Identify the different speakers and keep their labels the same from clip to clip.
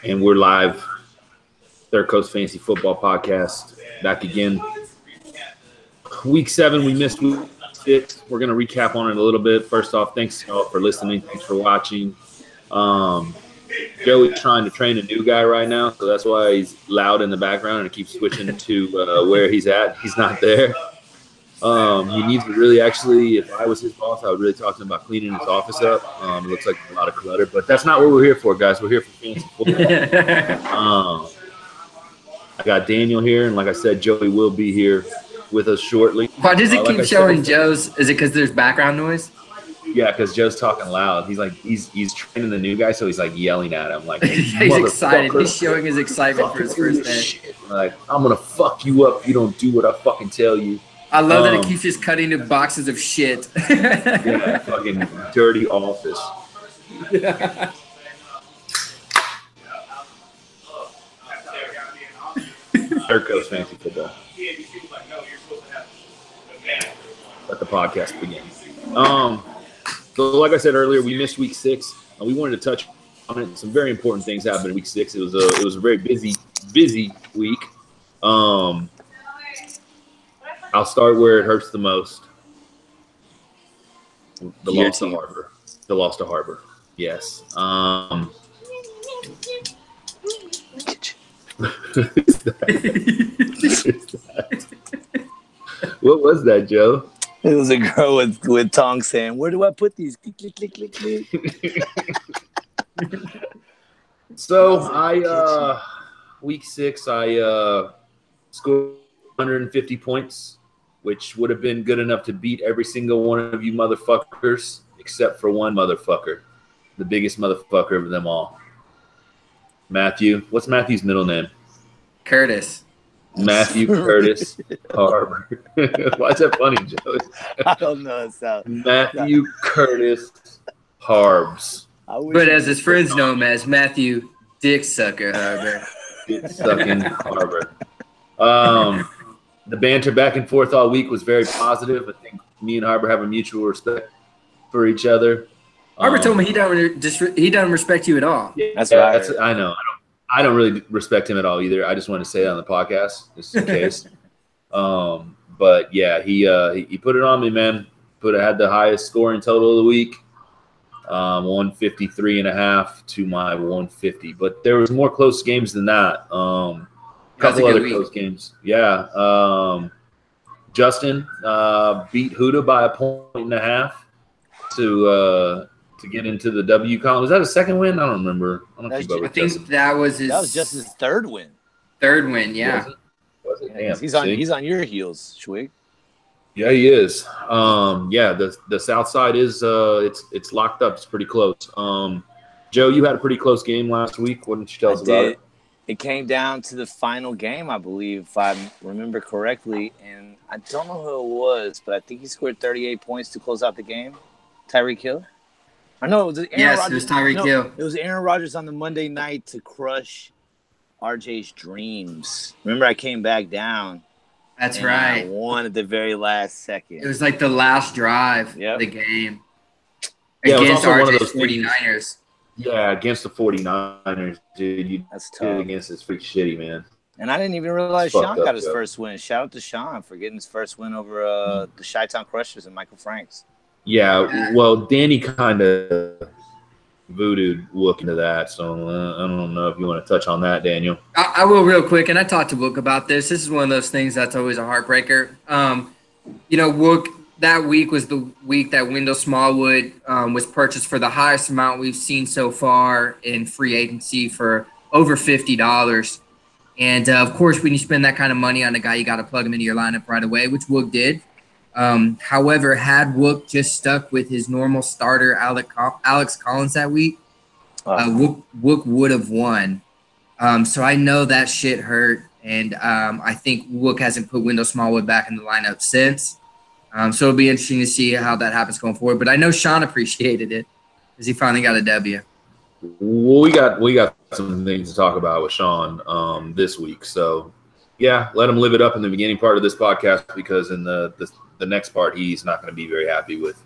Speaker 1: And we're live. Third Coast Fantasy Football Podcast. Back again. Week 7, we missed week 6. We're going to recap on it a little bit. First off, thanks y'all for listening. Thanks for watching. Joey's trying to train a new guy right now, so that's why he's loud in the background and keeps switching to where he's at. He's not there. He needs to really actually, if I was his boss, I would really talk to him about cleaning his office up. It looks like a lot of clutter, but that's not what we're here for, guys. We're here for fantasy football. I got Daniel here, and like I said, Joey will be here with us shortly.
Speaker 2: Why does it keep showing Joe's? Is it because there's background noise?
Speaker 1: Yeah, because Joe's talking loud. He's like, he's training the new guy, so he's like yelling at him. Like,
Speaker 2: he's excited. He's showing his excitement for his first day.
Speaker 1: Like, I'm going to fuck you up if you don't do what I fucking tell you.
Speaker 2: I love that it keeps just cutting to boxes of shit.
Speaker 1: Yeah, fucking dirty office. Third Coast Fantasy Football. Let the podcast begin. So like I said earlier, we missed week 6. We wanted to touch on it. Some very important things happened in week 6. It was a very busy week. I'll start where it hurts the most. The loss to Harbor. The loss to Harbor. Yes. What was that, Joe?
Speaker 3: It was a girl with tongue saying, "Where do I put these?" Click, click, click, click, click.
Speaker 1: So week 6, I scored 150 points, which would have been good enough to beat every single one of you motherfuckers, except for one motherfucker, the biggest motherfucker of them all. Matthew. What's Matthew's middle name?
Speaker 2: Curtis.
Speaker 1: Matthew Curtis Harbor. Why is that funny, Joe?
Speaker 3: I don't know.
Speaker 1: Matthew Curtis Harbs.
Speaker 2: But as his friends know him as Matthew Dick Sucker Harbor.
Speaker 1: Dick Sucking Harbor. The banter back and forth all week was very positive. I think me and Harbor have a mutual respect for each other.
Speaker 2: Harbor told me he doesn't respect you at all.
Speaker 1: Yeah,
Speaker 3: that's right.
Speaker 1: I know. I don't really respect him at all either. I just wanted to say it on the podcast, just in case. But yeah, he put it on me, man. Had the highest scoring total of the week, 153.5 to my 150. But there was more close games than that. Couple other close games. Yeah. Justin beat Huda by 1.5 to get into the W column. Was that a second win? I don't remember. I
Speaker 2: think that was
Speaker 3: just his third win.
Speaker 2: Third win, yeah.
Speaker 1: Was it? Damn.
Speaker 3: He's on your heels, Schwig.
Speaker 1: Yeah, he is. Yeah, the South Side is it's locked up. It's pretty close. Joe, you had a pretty close game last week. Why don't you tell us about it?
Speaker 3: It came down to the final game, I believe, if I remember correctly, and I don't know who it was, but I think he scored 38 points to close out the game. Tyreek Hill. I know it was Aaron Rodgers.
Speaker 2: It was Tyreek Hill.
Speaker 3: It was Aaron Rodgers on the Monday night to crush RJ's dreams. Remember, I came back down.
Speaker 2: That's right.
Speaker 3: I won at the very last second.
Speaker 2: It was like the last drive of the game.
Speaker 1: Yeah,
Speaker 2: against
Speaker 1: RJ's
Speaker 2: 49ers.
Speaker 1: Yeah, against the 49ers, dude.
Speaker 3: That's tough.
Speaker 1: Against this freak shitty, man.
Speaker 3: And I didn't even realize Sean got his first win. Shout out to Sean for getting his first win over the Chi-Town Crushers and Michael Franks.
Speaker 1: Yeah, well, Danny kind of voodooed Wook into that, so I don't know if you want to touch on that, Daniel.
Speaker 2: I will real quick, and I talked to Wook about this. This is one of those things that's always a heartbreaker. Wook, that week was the week that Wendell Smallwood was purchased for the highest amount we've seen so far in free agency for over $50. And, of course, when you spend that kind of money on a guy, you got to plug him into your lineup right away, which Wook did. However, had Wook just stuck with his normal starter, Alex Collins, that week, Wook would have won. So I know that shit hurt, and I think Wook hasn't put Wendell Smallwood back in the lineup since. So it'll be interesting to see how that happens going forward. But I know Sean appreciated it because he finally got a W.
Speaker 1: Well, we got some things to talk about with Sean this week. So, yeah, let him live it up in the beginning part of this podcast because in the next part, he's not going to be very happy with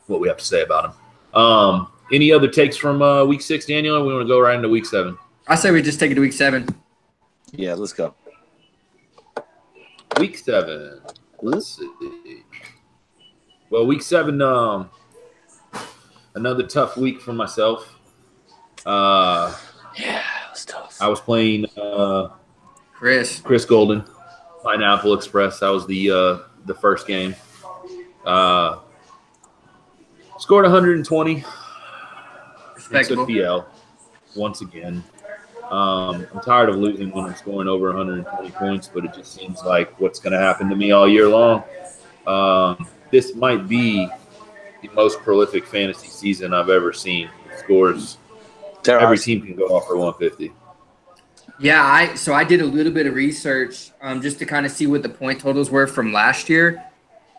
Speaker 1: what we have to say about him. Any other takes from week 6, Daniel, or we want to go right into week 7?
Speaker 2: I say we just take it to week 7.
Speaker 3: Yeah, let's go.
Speaker 1: Week 7. Let's see. Well, week 7, another tough week for myself.
Speaker 3: Yeah, it was tough.
Speaker 1: I was playing
Speaker 2: Chris
Speaker 1: Golden, Pineapple Express. That was the first game. Scored 120.
Speaker 2: Respectable.
Speaker 1: Took PL once again. I'm tired of losing when I'm scoring over 120 points, but it just seems like what's going to happen to me all year long. This might be the most prolific fantasy season I've ever seen. Scores. Every team can go off for 150.
Speaker 2: Yeah, I did a little bit of research just to kind of see what the point totals were from last year.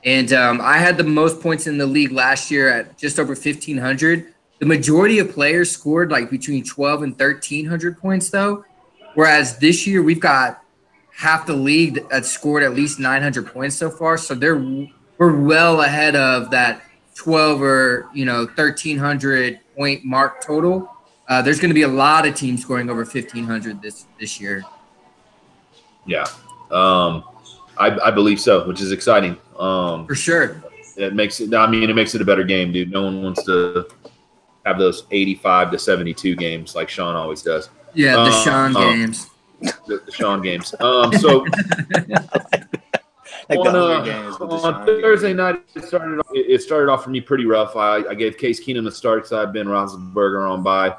Speaker 2: And I had the most points in the league last year at just over 1,500. The majority of players scored like between 12 and 1,300 points, though. Whereas this year we've got half the league that scored at least 900 points so far. So we're well ahead of that 12 or 1,300 point mark total. There's going to be a lot of teams scoring over 1,500 this year.
Speaker 1: Yeah, I believe so, which is exciting.
Speaker 2: For sure.
Speaker 1: It makes it. I mean, it makes it a better game, dude. No one wants to have those 85 to 72 games like Sean always does.
Speaker 2: Yeah, the Sean games.
Speaker 1: The Sean games. So on Thursday night, it started off for me pretty rough. I gave Case Keenum the start because I had Ben Roethlisberger on bye.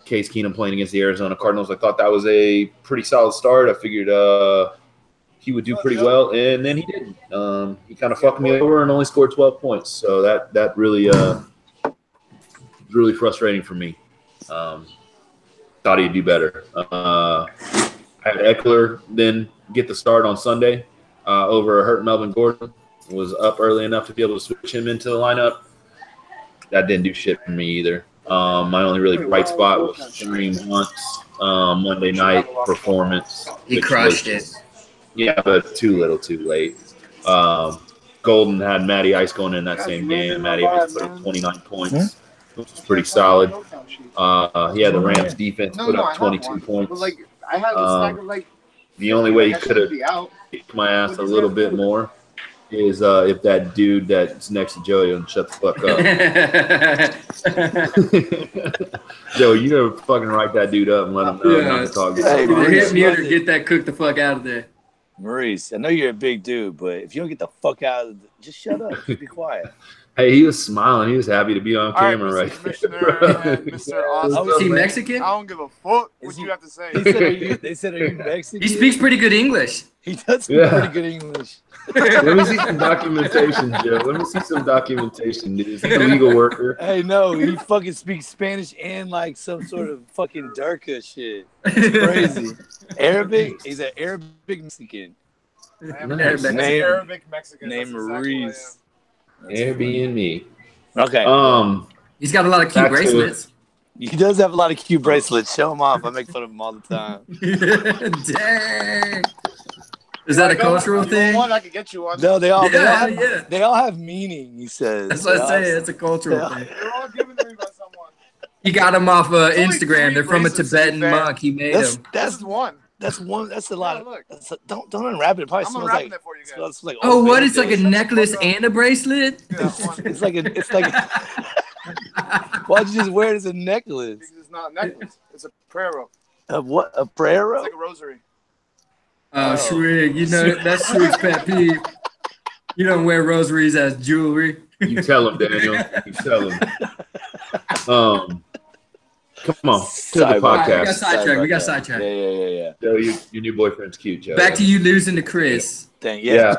Speaker 1: Case Keenum playing against the Arizona Cardinals. I thought that was a pretty solid start. I figured he would do pretty well, and then he didn't. He kind of fucked me over and only scored 12 points. So that really was really frustrating for me. Thought he'd do better. I had Eckler then get the start on Sunday over a hurt Melvin Gordon. Was up early enough to be able to switch him into the lineup. That didn't do shit for me either. My only really bright spot was Kareem Hunt's Monday night performance.
Speaker 2: He crushed it.
Speaker 1: Yeah, but too little, too late. Golden had Matty Ice going in that same game. Matty Ice put up 29 points, which was pretty solid. He had the Rams defense put up 22 points. The only way he could have kicked my ass a little bit more is if that dude that's next to Joey would shut the fuck up. Joe, you gotta fucking write that dude up and let him know not to talk.
Speaker 2: Hit me or get that cook the fuck out of there.
Speaker 3: Maurice, I know you're a big dude, but if you don't get the fuck out of just shut up. Just be quiet.
Speaker 1: Hey, he was smiling. He was happy to be on camera right there.
Speaker 4: Mr. Austin.
Speaker 2: Is he Mexican?
Speaker 4: I don't give a fuck what you have to say.
Speaker 3: They said, are you Mexican?
Speaker 2: He speaks pretty good English.
Speaker 3: He does speak pretty good English.
Speaker 1: Let me see some documentation, Joe. Let me see some documentation, dude. Is he a legal worker?
Speaker 3: Hey, no, he fucking speaks Spanish and like some sort of fucking Durka shit. It's crazy. Arabic? He's an Arabic Mexican.
Speaker 4: Arabic Mexican.
Speaker 3: Name Maurice.
Speaker 1: Airbnb.
Speaker 3: Okay.
Speaker 2: He's got a lot of cute bracelets.
Speaker 3: He does have a lot of cute bracelets. Show him off. I make fun of him all the time.
Speaker 2: Dang. Is that a cultural thing?
Speaker 4: One, I could get you one.
Speaker 3: No, they all have meaning, he says.
Speaker 2: That's what I say. It's a cultural thing.
Speaker 4: They're all given to me by someone.
Speaker 2: He got them off Instagram. They're from a Tibetan monk. He made them.
Speaker 4: That's one.
Speaker 3: That's one. That's a lot. Don't unwrap it. It probably
Speaker 4: I'm
Speaker 3: smells
Speaker 4: unwrapping
Speaker 3: like.
Speaker 4: it for you guys.
Speaker 3: Smells like
Speaker 2: Oh, what? It's like a necklace and a bracelet.
Speaker 4: Yeah,
Speaker 3: It's like. Why'd you just wear it as a necklace?
Speaker 4: because it's not a necklace. It's a prayer rope.
Speaker 3: What? A prayer rope?
Speaker 4: It's like a rosary.
Speaker 2: Oh, Shrig. You know, that's Shrig's pet peeve. You don't wear rosaries as jewelry.
Speaker 1: You tell him, Daniel. You tell him. Come on, to the podcast.
Speaker 2: We got sidetracked.
Speaker 3: Yeah.
Speaker 1: Joe, your new boyfriend's cute, Joe.
Speaker 2: Back to you losing to Chris.
Speaker 3: Dang,
Speaker 1: Yeah.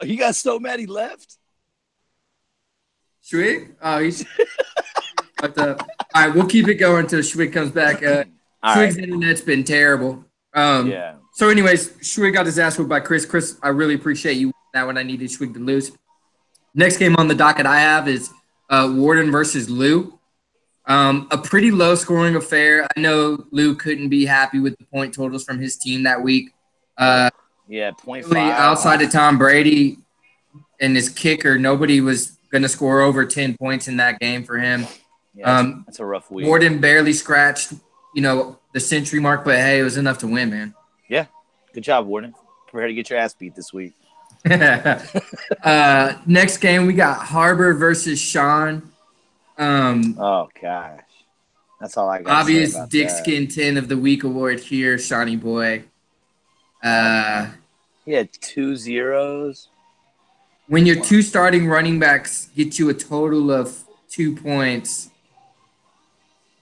Speaker 3: He got so mad he left.
Speaker 2: Shrig? Oh, he's fucked up. All right, we'll keep it going until Shrig comes back. Shrig's internet's been terrible.
Speaker 3: Yeah.
Speaker 2: So, anyways, Shrig got his ass whooped by Chris. Chris, I really appreciate you that when I needed Shrig to lose. Next game on the docket I have is Warden versus Lou. A pretty low scoring affair. I know Lou couldn't be happy with the point totals from his team that week.
Speaker 3: Yeah, 0.5.
Speaker 2: Really outside of Tom Brady and his kicker, nobody was going to score over 10 points in that game for him.
Speaker 3: Yeah, that's a rough week.
Speaker 2: Warden barely scratched, the century mark, but hey, it was enough to win, man.
Speaker 3: Yeah, good job, Warden. Prepare to get your ass beat this week.
Speaker 2: Next game, we got Harbor versus Sean.
Speaker 3: Oh gosh, that's all I got.
Speaker 2: Obvious
Speaker 3: to say about
Speaker 2: Dick
Speaker 3: that.
Speaker 2: Skin 10 of the Week award here, Shawnee boy.
Speaker 3: He had 2 zeros.
Speaker 2: When your 2 starting running backs get you a total of 2 points,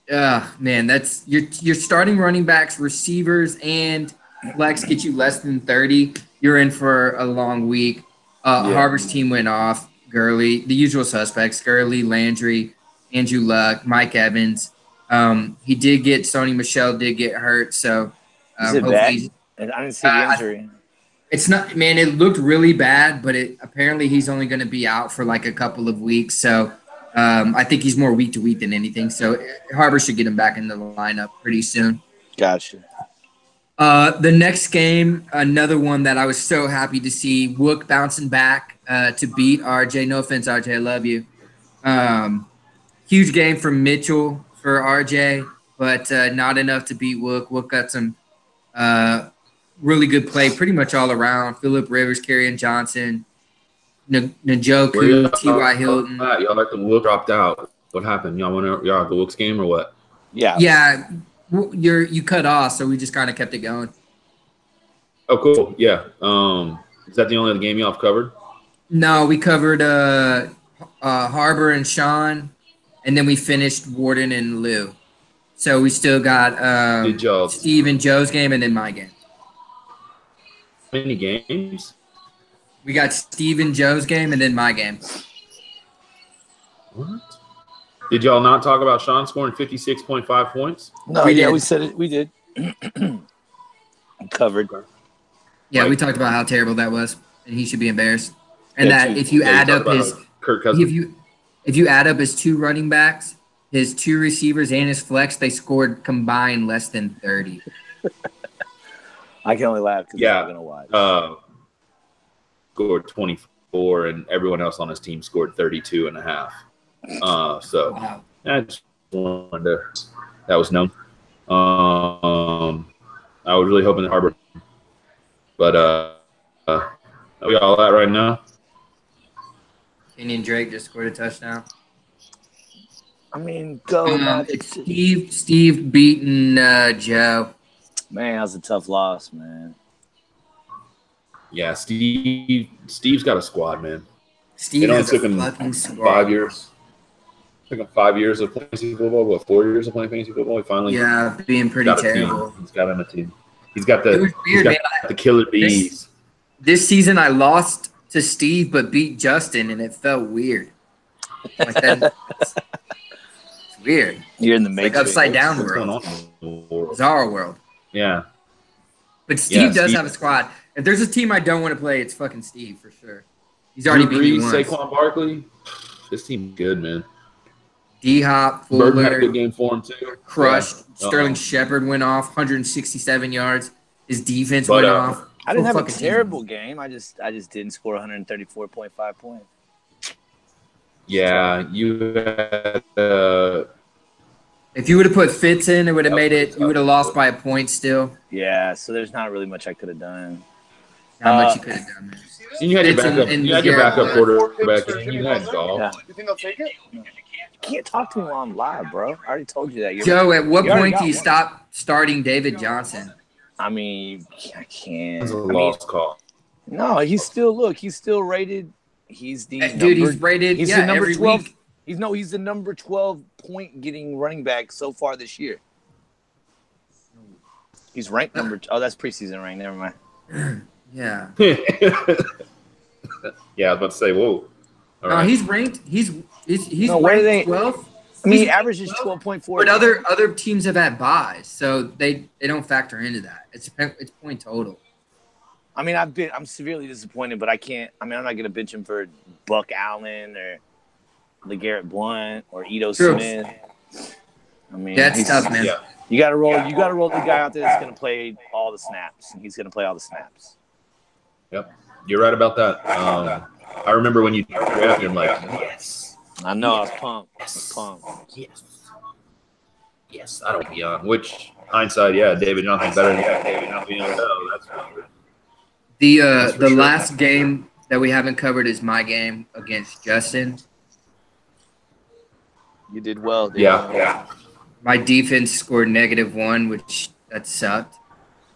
Speaker 2: man, that's your starting running backs, receivers, and flex get you less than 30. You're in for a long week. Harbor's team went off. Gurley, the usual suspects: Gurley, Landry, Andrew Luck, Mike Evans. He did get Sony Michel did get hurt, so
Speaker 3: Is it bad? I didn't see the injury.
Speaker 2: It's not, man. It looked really bad, but apparently he's only going to be out for like a couple of weeks. So I think he's more week to week than anything. So Harbor should get him back in the lineup pretty soon.
Speaker 3: Gotcha.
Speaker 2: The next game, another one that I was so happy to see, Wook bouncing back to beat RJ. No offense, RJ, I love you. Huge game from Mitchell for RJ, but not enough to beat Wook. Wook got some really good play pretty much all around. Phillip Rivers, Kerryon Johnson, Njoku, T.Y. Hilton.
Speaker 1: Y'all like the Wook dropped out. What happened? Y'all at the Wook's game or what?
Speaker 3: Yeah.
Speaker 2: Yeah. You cut off, so we just kind of kept it going.
Speaker 1: Oh, cool. Yeah. Is that the only other game y'all have covered?
Speaker 2: No, we covered Harbor and Sean, and then we finished Warden and Lou. So we still got Steve and Joe's game and then my game.
Speaker 1: How many games?
Speaker 2: We got Steve and Joe's game and then my game.
Speaker 1: What? Did y'all not talk about Sean scoring 56.5 points?
Speaker 3: No, we said it. We did. Covered.
Speaker 2: Yeah, we talked about how terrible that was, and he should be embarrassed. And if you add up his
Speaker 1: Kirk Cousins.
Speaker 2: If you add up his 2 running backs, his 2 receivers, and his flex, they scored combined less than 30.
Speaker 3: I can only laugh because I'm not gonna watch.
Speaker 1: Scored 24, and everyone else on his team scored 32 and a half. So
Speaker 2: wow.
Speaker 1: I just wanted to, that was known. I was really hoping that Harbor, but we got all that right now.
Speaker 2: Kenyon Drake just scored a touchdown.
Speaker 3: I mean, go.
Speaker 2: It's Steve beating Joe.
Speaker 3: Man, that was a tough loss, man.
Speaker 1: Yeah, Steve's got a squad, man.
Speaker 2: Steve has
Speaker 1: took
Speaker 2: a
Speaker 1: him
Speaker 2: fucking squad.
Speaker 1: 5 years. Took him 5 years of playing fantasy football. What, 4 years of playing fantasy football? He finally
Speaker 2: being pretty terrible.
Speaker 1: He's got him a team. He's got the
Speaker 2: It was weird, man.
Speaker 1: the killer bees.
Speaker 2: This season I lost to Steve but beat Justin, and it felt weird. Like that. It's weird.
Speaker 3: You're in the
Speaker 2: Like
Speaker 3: matrix.
Speaker 2: upside down
Speaker 1: What's going
Speaker 2: world.
Speaker 1: on in the world?
Speaker 2: Bizarre world.
Speaker 1: Yeah.
Speaker 2: But Steve does have a squad. If there's a team I don't want to play, it's fucking Steve for sure. He's already beat me once.
Speaker 1: Saquon Barkley. This team's good, man.
Speaker 2: D-Hop,
Speaker 1: Burton had a
Speaker 2: Fuller,
Speaker 1: good game for him too.
Speaker 2: crushed.
Speaker 1: Yeah.
Speaker 2: Sterling Shepard went off, 167 yards. His defense went off.
Speaker 3: I didn't have a
Speaker 2: Fucking
Speaker 3: terrible game. I just didn't score 134.5 points.
Speaker 1: Yeah, you had
Speaker 2: If you would have put Fitz in, it would have made it. You would have lost by a point still.
Speaker 3: Yeah, so there's not really much I could have done.
Speaker 2: How much you could have done there.
Speaker 1: you had your
Speaker 2: Fitz
Speaker 1: backup.
Speaker 2: and
Speaker 1: You had your backup
Speaker 2: Garrett.
Speaker 1: quarterback. And you had golf.
Speaker 3: Yeah.
Speaker 4: You think they'll take it?
Speaker 3: You can't talk to me while I'm live, bro. I already told you that.
Speaker 2: Joe, at what
Speaker 3: You already
Speaker 2: point
Speaker 3: got
Speaker 2: do you
Speaker 3: one.
Speaker 2: stop starting David Johnson?
Speaker 3: I mean, I can't.
Speaker 1: That's a
Speaker 3: I mean,
Speaker 1: lost call.
Speaker 3: no, he's still rated. He's the
Speaker 2: Dude, he's rated.
Speaker 3: He's
Speaker 2: yeah,
Speaker 3: the number
Speaker 2: every
Speaker 3: 12.
Speaker 2: week.
Speaker 3: He's the number 12 point getting running back so far this year. He's ranked number. Oh, that's preseason rank. Never mind.
Speaker 2: Yeah.
Speaker 1: Yeah, I was about to say, whoa. All
Speaker 2: No,
Speaker 1: right.
Speaker 2: he's ranked. He's
Speaker 3: No, where do they-
Speaker 2: ranked 12th.
Speaker 3: I mean, he
Speaker 2: He's-
Speaker 3: averages 12.4.
Speaker 2: But other teams have had buys, so they don't factor into that. It's point total.
Speaker 3: I mean, I'm severely disappointed, but I can't. I mean, I'm not gonna bench him for Buck Allen or LeGarrette Blount or Ito
Speaker 2: True.
Speaker 3: Smith. I mean,
Speaker 2: That's
Speaker 3: he's-
Speaker 2: tough, man.
Speaker 1: Yeah.
Speaker 3: You got to roll. You got to roll the guy out there that's gonna play all the snaps. He's gonna play all the snaps.
Speaker 1: Yep. You're right about that. I remember when you drafted him, like, yes.
Speaker 3: I know. I was pumped. I was pumped.
Speaker 1: Yes, I don't be on. Which hindsight, yeah, David Johnson's better than David Johnson. No, that's for sure.
Speaker 2: The last game that we haven't covered is my game against Justin.
Speaker 3: You did well.
Speaker 1: Yeah.
Speaker 2: My defense scored -1, which that sucked.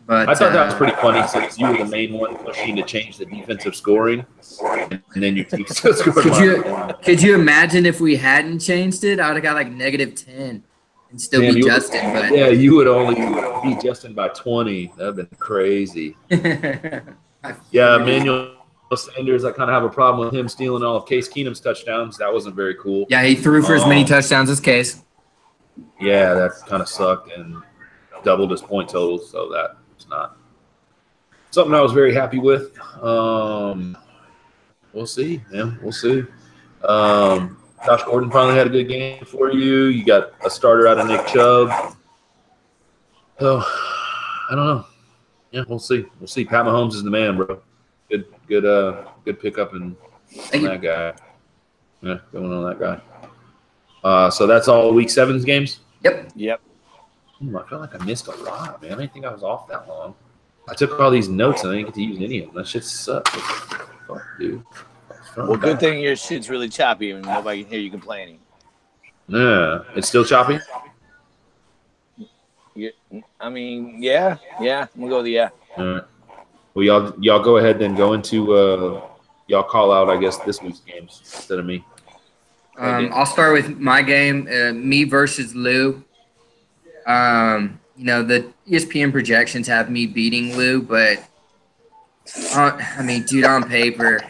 Speaker 2: But
Speaker 1: I thought that was pretty funny since you were the main one pushing to change the defensive scoring, and then your team still scored.
Speaker 2: Could you imagine if we hadn't changed it? I would have got like -10 and still beat Justin. But
Speaker 1: yeah, you would only beat Justin by 20. That'd been crazy. Yeah, Emmanuel Sanders, I kind of have a problem with him stealing all of Case Keenum's touchdowns. That wasn't very cool.
Speaker 2: Yeah, he threw for as many touchdowns as Case.
Speaker 1: Yeah, that kind of sucked and doubled his point total, so that was not something I was very happy with. We'll see, man. We'll see. Josh Gordon finally had a good game for you. You got a starter out of Nick Chubb. So, I don't know. Yeah, we'll see. We'll see. Pat Mahomes is the man, bro. Good pickup on that guy. Yeah, going on that guy. So that's all Week 7's games?
Speaker 2: Yep.
Speaker 1: I feel like I missed a lot, man. I didn't think I was off that long. I took all these notes and I didn't get to use any of them. That shit sucks. Fuck, dude.
Speaker 3: Well, good thing your shit's really choppy and nobody can hear you complaining.
Speaker 1: Yeah. It's still choppy?
Speaker 3: I mean, yeah. I'm going to go with the yeah.
Speaker 1: All right. Well, y'all go ahead then. Go into y'all call out, I guess, this week's games instead of me.
Speaker 2: I'll start with my game, me versus Lou. The ESPN projections have me beating Lou, but dude, on paper,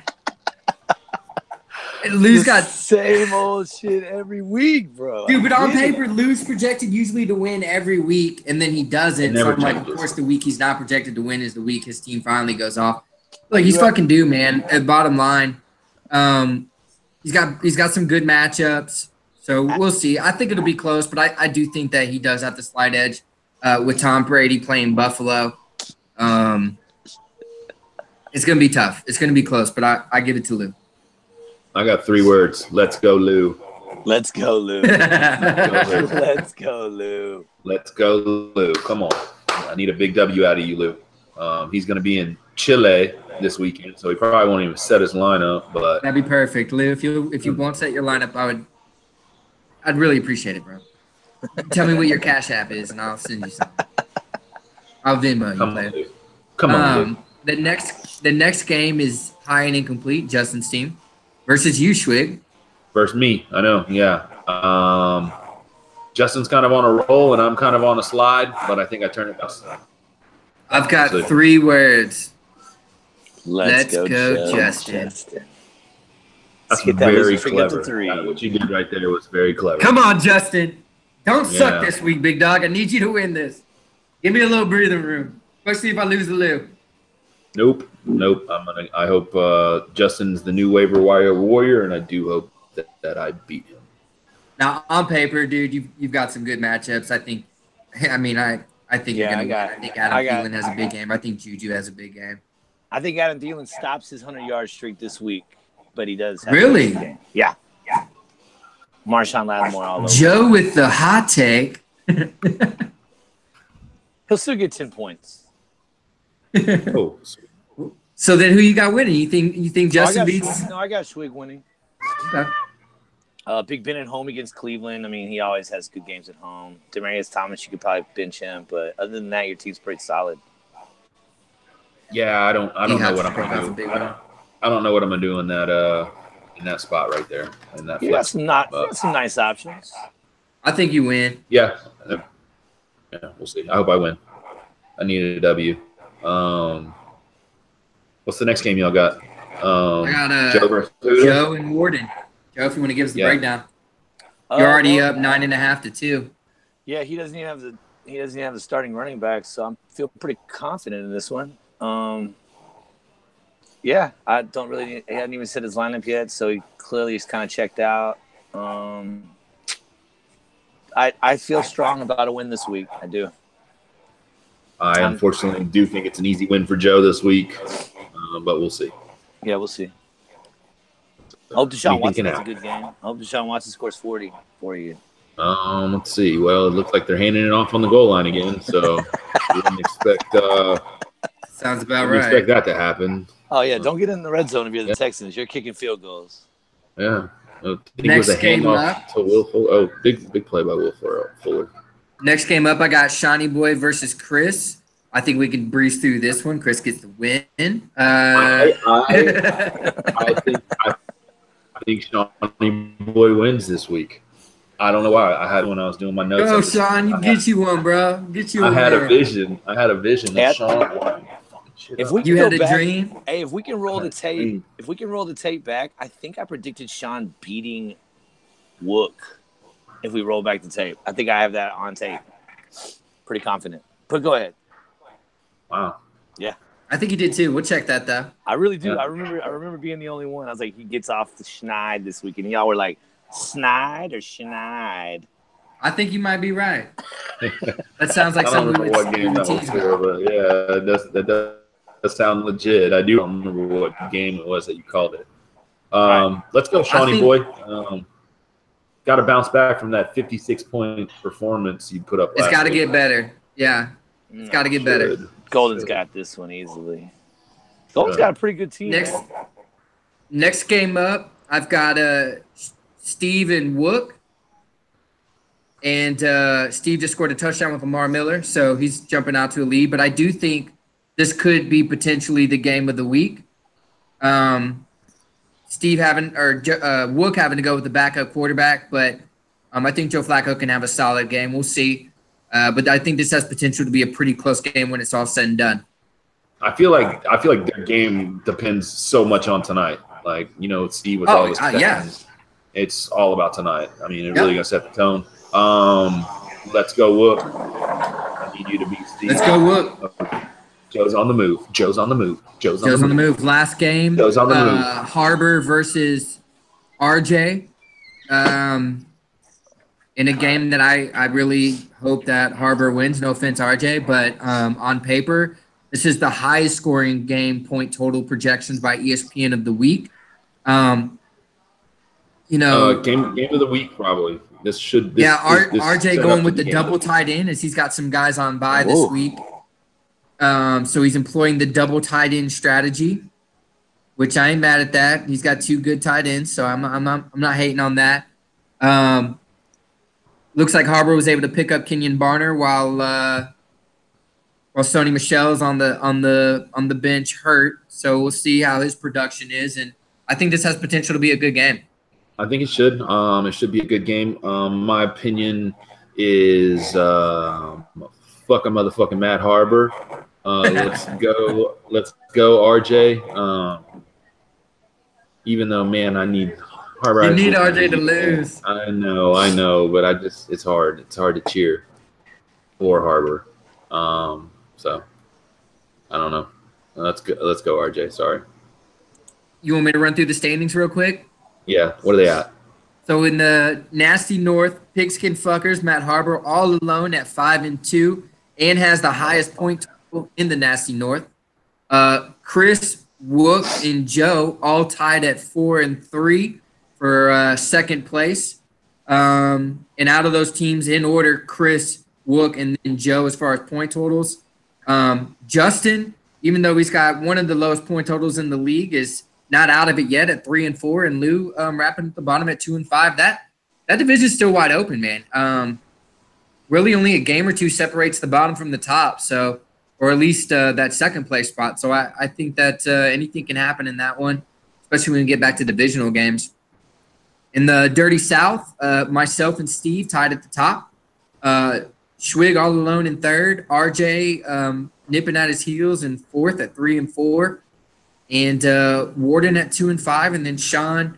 Speaker 2: Lou's got
Speaker 3: same old shit every week, bro.
Speaker 2: Dude, but on paper, Lou's projected usually to win every week, and then he doesn't. So I'm like, of course, the week he's not projected to win is the week his team finally goes off. Like, he's fucking due, man. At bottom line, he's got some good matchups. So we'll see. I think it'll be close, but I do think that he does have the slight edge with Tom Brady playing Buffalo. It's gonna be tough. It's gonna be close, but I give it to Lou.
Speaker 1: I got 3 words. Let's go, Lou.
Speaker 3: Let's go, Lou. Let's go, Lou.
Speaker 1: Let's go, Lou. Come on. I need a big W out of you, Lou. He's going to be in Chile this weekend, so he probably won't even set his lineup. But
Speaker 2: that'd be perfect, Lou. If you won't set your lineup, I'd really appreciate it, bro. Tell me what your Cash App is, and I'll send you something. I'll Venmo you.
Speaker 1: Come on, Lou.
Speaker 2: The next game is high and incomplete. Justin's team versus you, Schwig.
Speaker 1: Versus me. I know. Yeah. Justin's kind of on a roll, and I'm kind of on a slide, but I think I turned it down.
Speaker 2: I've got 3 words.
Speaker 3: Let's go,
Speaker 2: Justin.
Speaker 1: That's very clever. What you did right there was very clever.
Speaker 2: Come on, Justin. Don't suck this week, big dog. I need you to win this. Give me a little breathing room, especially if I lose the Lou.
Speaker 1: Nope. I hope Justin's the new waiver wire warrior, and I do hope that I beat him.
Speaker 2: Now, on paper, dude, you've got some good matchups. I think you're gonna win. I think Adam Thielen has a big game. I think Juju has a big game.
Speaker 3: I think Adam Thielen stops his 100-yard streak this week, but he does have
Speaker 2: really?
Speaker 3: A big game. Yeah. Marshawn Lattimore all over.
Speaker 2: Joe with the hot take.
Speaker 3: He'll still get 10 points.
Speaker 1: Oh.
Speaker 2: So then, who you got winning? You think Justin beats?
Speaker 3: I got Schwig winning.
Speaker 2: Okay.
Speaker 3: Big Ben at home against Cleveland. I mean, he always has good games at home. Demaryius Thomas, you could probably bench him, but other than that, your team's pretty solid.
Speaker 1: Yeah, I don't know what I'm gonna do. I don't know what I'm gonna do in that spot right there. In that
Speaker 3: you got some nice options.
Speaker 2: I think you win.
Speaker 1: Yeah, we'll see. I hope I win. I need a W. What's the next game y'all got?
Speaker 2: I got Joe and Warden. Joe, if you want to give us the breakdown, you're already up 9.5 to 2.
Speaker 3: Yeah, he doesn't even have the starting running back, so I feel pretty confident in this one. Yeah, I don't really. He hadn't even set his lineup yet, so he clearly is kind of checked out. I feel strong about a win this week. I do.
Speaker 1: I unfortunately do think it's an easy win for Joe this week, but we'll see.
Speaker 3: Yeah, we'll see. I hope Deshaun
Speaker 1: Anything
Speaker 3: Watson
Speaker 1: can
Speaker 3: has a
Speaker 1: happen.
Speaker 3: good game. I hope Deshaun Watson scores 40 for you.
Speaker 1: Let's see. Well, it looks like they're handing it off on the goal line again, so wouldn't expect
Speaker 2: Sounds about
Speaker 1: wouldn't expect
Speaker 2: right.
Speaker 1: that to happen.
Speaker 3: Oh, yeah. Don't get in the red zone if you're the Texans. You're kicking field goals.
Speaker 1: Yeah. I think it
Speaker 2: Next
Speaker 1: was a
Speaker 2: game
Speaker 1: handoff
Speaker 2: up.
Speaker 1: to Will Fuller. Oh, big play by Will Fuller.
Speaker 2: Next game up, I got Shawnee Boy versus Chris. I think we can breeze through this one. Chris gets the win.
Speaker 1: I think Shawnee Boy wins this week. I don't know why. I had when I was doing my notes.
Speaker 2: Go, Sean. You get you one, bro. Get you
Speaker 1: I
Speaker 2: one.
Speaker 1: had a vision. I had a vision
Speaker 3: Yeah.
Speaker 1: of Sean won.
Speaker 3: If we can
Speaker 2: You
Speaker 3: go
Speaker 2: had a
Speaker 3: back,
Speaker 2: dream.
Speaker 3: hey, if we can roll the tape,
Speaker 1: dream.
Speaker 3: if we can roll the tape back, I think I predicted Sean beating Wook. If we roll back the tape, I think I have that on tape. Pretty confident. But go ahead.
Speaker 1: Wow.
Speaker 2: I think you did too. We'll check that though.
Speaker 3: I really do.
Speaker 1: Yeah.
Speaker 3: I remember being the only one. I was like, he gets off the schneid this week, and y'all were like, Snide or Schneid?
Speaker 2: I think you might be right. That sounds like
Speaker 1: I don't
Speaker 2: something we
Speaker 1: remember
Speaker 2: would
Speaker 1: what game that was
Speaker 2: tease
Speaker 1: for,
Speaker 2: about.
Speaker 1: but yeah, that does sound legit. I do remember what game it was that you called it. Let's go, Shawnee
Speaker 2: think-
Speaker 1: Boy. Got to bounce back from that 56-point performance you put up
Speaker 2: It's
Speaker 1: last
Speaker 2: got to
Speaker 1: week.
Speaker 2: get better. Yeah, it's got to get better.
Speaker 1: Should.
Speaker 3: Golden's got this one easily. Golden's
Speaker 1: Yeah.
Speaker 3: got a pretty good team.
Speaker 2: Next game up, I've got Steve and Wook. And Steve just scored a touchdown with Lamar Miller, so he's jumping out to a lead. But I do think this could be potentially the game of the week. Steve Wook having to go with the backup quarterback, but I think Joe Flacco can have a solid game. We'll see. But I think this has potential to be a pretty close game when it's all said and done.
Speaker 1: I feel like their game depends so much on tonight. Like, Steve with all his
Speaker 2: yeah.
Speaker 1: sessions, it's all about tonight. I mean, it
Speaker 2: Yep.
Speaker 1: really gonna set the tone. Let's go, Wook. I need you to beat Steve.
Speaker 2: Let's go, Wook.
Speaker 1: Joe's on the move. Joe's on the move.
Speaker 2: Joe's on the move. Last game,
Speaker 1: Joe's on the move.
Speaker 2: Harbor versus RJ. In a game that I really hope that Harbor wins. No offense, RJ, but on paper, this is the highest scoring game point total projections by ESPN of the week.
Speaker 1: Game of the week probably.
Speaker 2: RJ going with the double tight end as he's got some guys on bye this week. So he's employing the double tight end strategy, which I ain't mad at that. He's got two good tight ends, so I'm not hating on that. Looks like Harbor was able to pick up Kenyon Barner while Sony Michel's on the bench hurt. So we'll see how his production is, and I think this has potential to be a good game.
Speaker 1: I think it should. It should be a good game. My opinion is fuck a motherfucking Matt Harbor. Let's go, RJ. Even though, man, I need Harbor.
Speaker 2: You need RJ to lose.
Speaker 1: I know, but it's hard. It's hard to cheer for Harbor. So I don't know. Let's go, RJ. Sorry.
Speaker 2: You want me to run through the standings real quick?
Speaker 1: Yeah. What are they at?
Speaker 2: So in the nasty North, Pigskin Fuckers, Matt Harbor all alone at 5-2 and has the highest point total in the nasty North. Chris, Wook, and Joe all tied at 4-3 for second place. And out of those teams in order, Chris, Wook, and then Joe as far as point totals. Justin, even though he's got one of the lowest point totals in the league, is not out of it yet at 3-4, and Lou wrapping at the bottom at 2-5. That division is still wide open, man. Really, only a game or two separates the bottom from the top, so or at least that second place spot. So I think that anything can happen in that one, especially when we get back to divisional games. In the Dirty South, myself and Steve tied at the top. Schwig all alone in third. RJ nipping at his heels in fourth at 3-4. And Warden at 2-5, and then Sean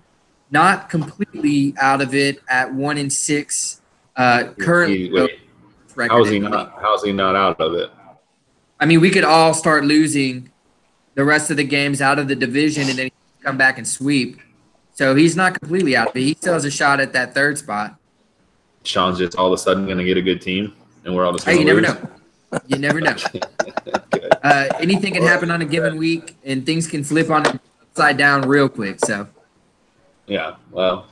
Speaker 2: not completely out of it at 1-6. Currently,
Speaker 1: Wait, how's he not out of it?
Speaker 2: I mean, we could all start losing the rest of the games out of the division, and then come back and sweep. So he's not completely out of it. He still has a shot at that third spot.
Speaker 1: Sean's just all of a sudden going to get a good team, and we're all just going
Speaker 2: Hey,
Speaker 1: to
Speaker 2: you
Speaker 1: lose.
Speaker 2: never know. You never know.
Speaker 1: Okay.
Speaker 2: Anything can happen on a given week, and things can flip on it upside down real quick. So
Speaker 1: Yeah. Well,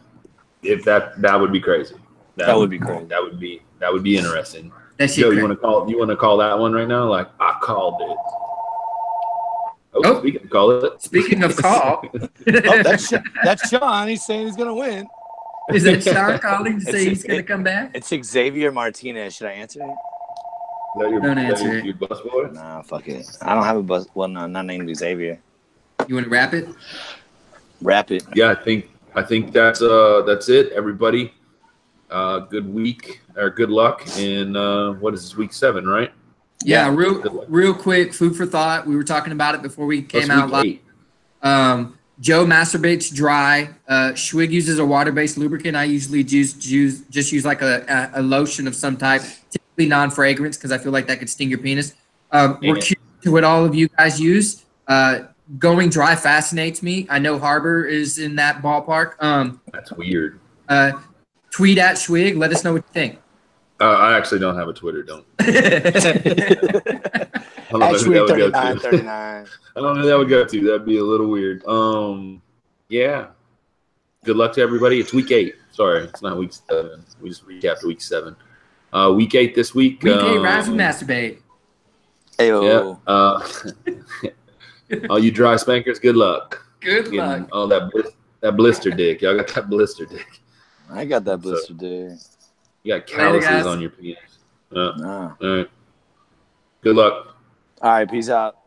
Speaker 1: if that would be crazy.
Speaker 3: That would be crazy.
Speaker 1: That would be interesting.
Speaker 2: That shit
Speaker 1: Joe,
Speaker 2: crazy.
Speaker 1: you want to call that one right now? Like, I called it.
Speaker 2: Oh.
Speaker 1: Speaking of call it.
Speaker 2: Speaking of call,
Speaker 3: Oh, that's Sean. He's saying he's gonna win.
Speaker 2: is that Sean calling to say he's going to come back?
Speaker 3: It's Xavier Martinez. Should I answer it?
Speaker 1: Is that your,
Speaker 2: Don't
Speaker 1: is that
Speaker 2: answer it.
Speaker 1: your bus boy?
Speaker 3: Nah, fuck it. I don't have a bus. Well, no, not named Xavier.
Speaker 2: You want to wrap it?
Speaker 3: Wrap it.
Speaker 1: Yeah, I think that's it, everybody. Good week or good luck in what is this, week 7, right?
Speaker 2: Yeah,
Speaker 1: Yeah.
Speaker 2: real quick, food for thought. We were talking about it before we came
Speaker 1: What's
Speaker 2: out
Speaker 1: week
Speaker 2: live.
Speaker 1: 8?
Speaker 2: Joe masturbates dry. Schwig uses a water-based lubricant. I usually just use like a lotion of some type, typically non-fragrance, because I feel like that could sting your penis. We're curious to what all of you guys use. Going dry fascinates me. I know Harbor is in that ballpark.
Speaker 1: That's weird.
Speaker 2: Tweet at Schwig. Let us know what you think.
Speaker 1: I actually don't have a Twitter. Don't. I don't know who
Speaker 3: Actually,
Speaker 1: that would go
Speaker 3: 39,
Speaker 1: to.
Speaker 3: 39.
Speaker 1: I don't know who that would go to. That'd be a little weird. Yeah. Good luck to everybody. It's week 8. Sorry, it's not week 7. We just recapped week 7. Week 8 this week.
Speaker 2: Week 8, rise and masturbate.
Speaker 3: Ayo.
Speaker 1: Yeah. All you dry spankers, good luck.
Speaker 2: Good
Speaker 1: Getting
Speaker 2: luck.
Speaker 1: all that blister dick. Y'all got that blister dick.
Speaker 3: I got that blister, dude.
Speaker 1: You got calluses
Speaker 2: guys.
Speaker 1: on your penis.
Speaker 3: Nah.
Speaker 1: All right. Good luck.
Speaker 3: All right, peace out.